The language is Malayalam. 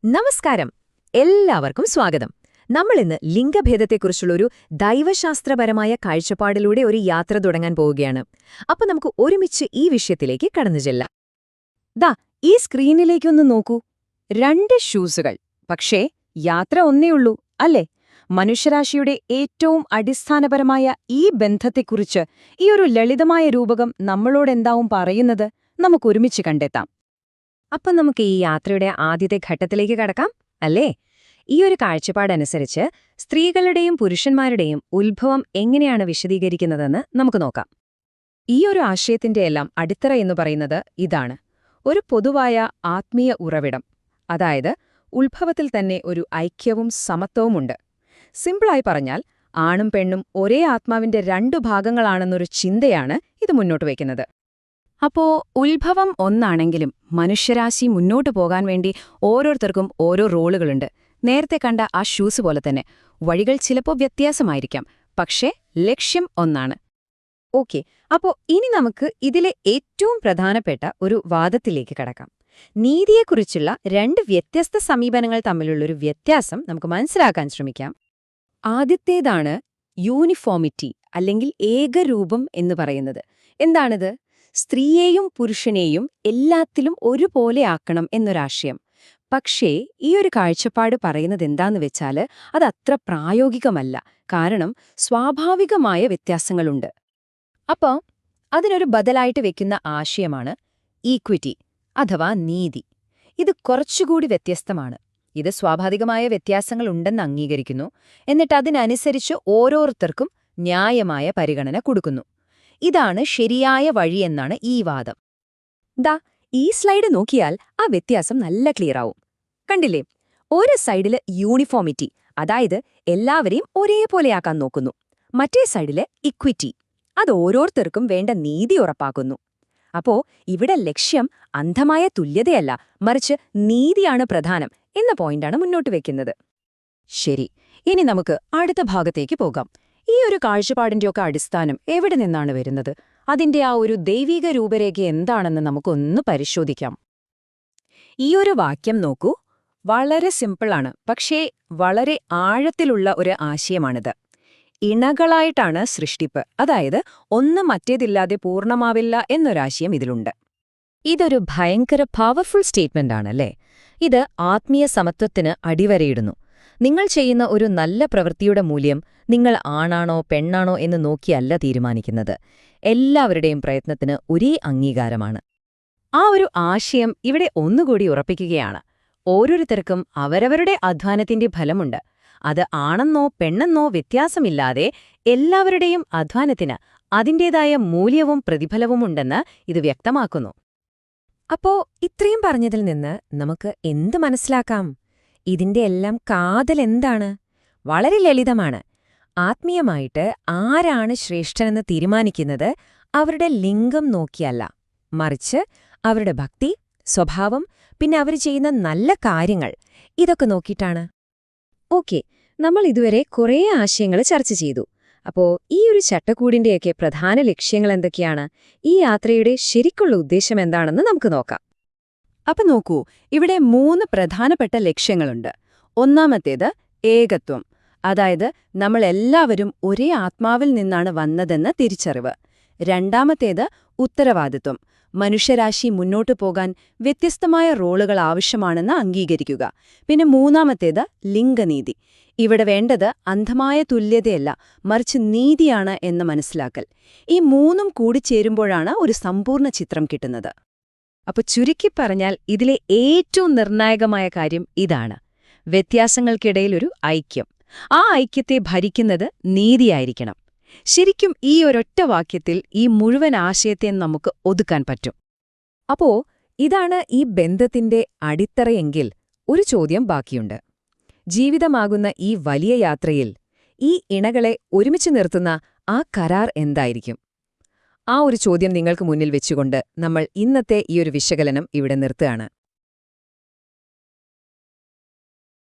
നമസ്കാരം. എല്ലാവർക്കും സ്വാഗതം. നമ്മളിന്ന് ലിംഗഭേദത്തെക്കുറിച്ചുള്ളൊരു ദൈവശാസ്ത്രപരമായ കാഴ്ചപ്പാടിലൂടെ ഒരു യാത്ര തുടങ്ങാൻ പോവുകയാണ്. അപ്പൊ നമുക്ക് ഒരുമിച്ച് ഈ വിഷയത്തിലേക്ക് കടന്നു ചെല്ലാം. ദാ ഈ സ്ക്രീനിലേക്കൊന്ന് നോക്കൂ. 2 ഷൂസുകൾ. പക്ഷേ യാത്ര ഒന്നേയുള്ളൂ, അല്ലേ? മനുഷ്യരാശിയുടെ ഏറ്റവും അടിസ്ഥാനപരമായ ഈ ബന്ധത്തെക്കുറിച്ച് ഈ ഒരു ലളിതമായ രൂപകം നമ്മളോടെന്താവും പറയുന്നത് നമുക്കൊരുമിച്ച് കണ്ടെത്താം. അപ്പം നമുക്ക് ഈ യാത്രയുടെ ആദ്യത്തെ ഘട്ടത്തിലേക്ക് കടക്കാം, അല്ലേ? ഈ ഒരു കാഴ്ചപ്പാടനുസരിച്ച് സ്ത്രീകളുടെയും പുരുഷന്മാരുടെയും ഉത്ഭവം എങ്ങനെയാണ് വിശദീകരിക്കുന്നതെന്ന് നമുക്ക് നോക്കാം. ഈ ഒരു ആശയത്തിന്റെയെല്ലാം അടിത്തറ എന്ന് പറയുന്നത് ഇതാണ്: ഒരു പൊതുവായ ആത്മീയ ഉറവിടം. അതായത് ഉത്ഭവത്തിൽ തന്നെ ഒരു ഐക്യവും സമത്വവുമുണ്ട്. സിമ്പിളായി പറഞ്ഞാൽ ആണും പെണ്ണും ഒരേ ആത്മാവിന്റെ 2 ഭാഗങ്ങളാണെന്നൊരു ചിന്തയാണ് ഇത് മുന്നോട്ട് വയ്ക്കുന്നത്. അപ്പോ ഉത്ഭവം ഒന്നാണെങ്കിലും മനുഷ്യരാശി മുന്നോട്ടു പോകാൻ വേണ്ടി ഓരോരുത്തർക്കും ഓരോ റോളുകളുണ്ട്. നേരത്തെ കണ്ട ആ ഷൂസ് പോലെ തന്നെ വഴികൾ ചിലപ്പോൾ വ്യത്യാസമായിരിക്കാം, പക്ഷേ ലക്ഷ്യം ഒന്നാണ്. ഓക്കെ, അപ്പോ ഇനി നമുക്ക് ഇതിലെ ഏറ്റവും പ്രധാനപ്പെട്ട ഒരു വാദത്തിലേക്ക് കടക്കാം. നീതിയെക്കുറിച്ചുള്ള 2 വ്യത്യസ്ത സമീപനങ്ങൾ തമ്മിലുള്ളൊരു വ്യത്യാസം നമുക്ക് മനസ്സിലാക്കാൻ ശ്രമിക്കാം. ആദ്യത്തേതാണ് യൂണിഫോമിറ്റി അല്ലെങ്കിൽ ഏകരൂപം എന്ന് പറയുന്നത്. എന്താണിത്? സ്ത്രീയെയും പുരുഷനെയും എല്ലാത്തിലും ഒരുപോലെ ആക്കണം എന്നൊരാശയം. പക്ഷേ ഈ ഒരു കാഴ്ചപ്പാട് പറയുന്നത് എന്താന്ന് വെച്ചാൽ അതത്ര പ്രായോഗികമല്ല. കാരണം സ്വാഭാവികമായ വ്യത്യാസങ്ങളുണ്ട്. അപ്പോൾ അതിനൊരു ബദലായിട്ട് വെക്കുന്ന ആശയമാണ് ഈക്വിറ്റി അഥവാ നീതി. ഇത് കുറച്ചുകൂടി വ്യത്യസ്തമാണ്. ഇത് സ്വാഭാവികമായ വ്യത്യാസങ്ങളുണ്ടെന്ന് അംഗീകരിക്കുന്നു, എന്നിട്ട് അതിനനുസരിച്ച് ഓരോരുത്തർക്കും ന്യായമായ പരിഗണന കൊടുക്കുന്നു. ഇതാണ് ശരിയായ വഴിയെന്നാണ് ഈ വാദം. ദാ ഈ സ്ലൈഡ് നോക്കിയാൽ ആ വ്യത്യാസം നല്ല ക്ലിയർ ആവും. കണ്ടില്ലേ? ഒരു സൈഡില് യൂണിഫോമിറ്റി, അതായത് എല്ലാവരെയും ഒരേപോലെയാക്കാൻ നോക്കുന്നു. മറ്റേ സൈഡില് ഇക്വിറ്റി, അത് ഓരോരുത്തർക്കും വേണ്ട നീതി ഉറപ്പാക്കുന്നു. അപ്പോ ഇവിടെ ലക്ഷ്യം അന്ധമായ തുല്യതയല്ല, മറിച്ച് നീതിയാണ് പ്രധാനം എന്ന പോയിന്റാണ് മുന്നോട്ട് വെക്കുന്നത്. ശരി, ഇനി നമുക്ക് അടുത്ത ഭാഗത്തേക്ക് പോകാം. ഈ ഒരു കാഴ്ചപ്പാടിന്റെയൊക്കെ അടിസ്ഥാനം എവിടെ നിന്നാണ് വരുന്നത്? അതിന്റെ ആ ഒരു ദൈവിക രൂപരേഖ എന്താണെന്ന് നമുക്കൊന്ന് പരിശോധിക്കാം. ഈ ഒരു വാക്യം നോക്കൂ. വളരെ സിമ്പിളാണ്, പക്ഷേ വളരെ ആഴത്തിലുള്ള ഒരു ആശയമാണിത്. ഇണകളായിട്ടാണ് സൃഷ്ടിപ്പ്, അതായത് ഒന്ന് മറ്റേതില്ലാതെ പൂർണ്ണമാവില്ല എന്നൊരാശയം ഇതിലുണ്ട്. ഇതൊരു ഭയങ്കര പവർഫുൾ സ്റ്റേറ്റ്മെന്റ് ആണല്ലേ? ഇത് ആത്മീയ സമത്വത്തിന് അടിവരയിടുന്നു. നിങ്ങൾ ചെയ്യുന്ന ഒരു നല്ല പ്രവൃത്തിയുടെ മൂല്യം നിങ്ങൾ ആണാണോ പെണ്ണാണോ എന്ന് നോക്കിയല്ല തീരുമാനിക്കുന്നത്. എല്ലാവരുടെയും പ്രയത്നത്തിന് ഒരേ അംഗീകാരമാണ്. ആ ഒരു ആശയം ഇവിടെ ഒന്നുകൂടി ഉറപ്പിക്കുകയാണ്. ഓരോരുത്തർക്കും അവരവരുടെ അധ്വാനത്തിന്റെ ഫലമുണ്ട്. അത് ആണെന്നോ പെണ്ണെന്നോ വ്യത്യാസമില്ലാതെ എല്ലാവരുടെയും അധ്വാനത്തിന് അതിൻ്റേതായ മൂല്യവും പ്രതിഫലവുമുണ്ടെന്ന് ഇത് വ്യക്തമാക്കുന്നു. അപ്പോ ഇത്രയും പറഞ്ഞതിൽ നിന്ന് നമുക്ക് എന്ത് മനസ്സിലാക്കാം? ഇതിന്റെ എല്ലാം കാതലെന്താണ്? വളരെ ലളിതമാണ്. ആത്മീയമായിട്ട് ആരാണ് ശ്രേഷ്ഠനെന്ന് തീരുമാനിക്കുന്നത് അവരുടെ ലിംഗം നോക്കിയല്ല, മറിച്ച് അവരുടെ ഭക്തി, സ്വഭാവം, പിന്നെ അവർ ചെയ്യുന്ന നല്ല കാര്യങ്ങൾ, ഇതൊക്കെ നോക്കിയിട്ടാണ്. ഓക്കെ, നമ്മൾ ഇതുവരെ കുറേ ആശയങ്ങൾ ചർച്ച ചെയ്തു. അപ്പോ ഈ ഒരു ചട്ടക്കൂടിന്റെയൊക്കെ പ്രധാന ലക്ഷ്യങ്ങൾ എന്തൊക്കെയാണ്? ഈ യാത്രയുടെ ശരിക്കുള്ള ഉദ്ദേശം എന്താണെന്ന് നമുക്ക് നോക്കാം. അപ്പൊ നോക്കൂ, ഇവിടെ 3 പ്രധാനപ്പെട്ട ലക്ഷ്യങ്ങളുണ്ട്. ഒന്നാമത്തേത് ഏകത്വം, അതായത് നമ്മളെല്ലാവരും ഒരേ ആത്മാവിൽ നിന്നാണ് വന്നതെന്ന തിരിച്ചറിവ്. രണ്ടാമത്തേത് ഉത്തരവാദിത്വം, മനുഷ്യരാശി മുന്നോട്ടു പോകാൻ വ്യത്യസ്തമായ റോളുകൾ ആവശ്യമാണെന്ന് അംഗീകരിക്കുക. പിന്നെ മൂന്നാമത്തേത് ലിംഗനീതി. ഇവിടെ വേണ്ടത് അന്ധമായ തുല്യതയല്ല, മറിച്ച് നീതിയാണ് എന്ന് മനസ്സിലാക്കൽ. ഈ 3ഉം കൂടിച്ചേരുമ്പോഴാണ് ഒരു സമ്പൂർണ്ണ ചിത്രം കിട്ടുന്നത്. അപ്പൊ ചുരുക്കി പറഞ്ഞാൽ ഇതിലെ ഏറ്റവും നിർണായകമായ കാര്യം ഇതാണ്: വ്യത്യാസങ്ങൾക്കിടയിൽ ഒരു ഐക്യം. ആ ഐക്യത്തെ ഭരിക്കുന്നത് നീതിയായിരിക്കണം. ശരിക്കും ഈ ഒരൊറ്റ വാക്യത്തിൽ ഈ മുഴുവൻ ആശയത്തെ നമുക്ക് ഒതുക്കാൻ പറ്റും. അപ്പോ ഇതാണ് ഈ ബന്ധത്തിന്റെ അടിത്തറയെങ്കിൽ ഒരു ചോദ്യം ബാക്കിയുണ്ട്. ജീവിതമാകുന്ന ഈ വലിയ യാത്രയിൽ ഈ ഇണകളെ ഒരുമിച്ച് നിർത്തുന്ന ആ കരാർ എന്തായിരിക്കും? ആ ഒരു ചോദ്യം നിങ്ങൾക്ക് മുന്നിൽ വെച്ചുകൊണ്ട് നമ്മൾ ഇന്നത്തെ ഈ ഒരു വിശകലനം ഇവിടെ നിർത്തുകയാണ്.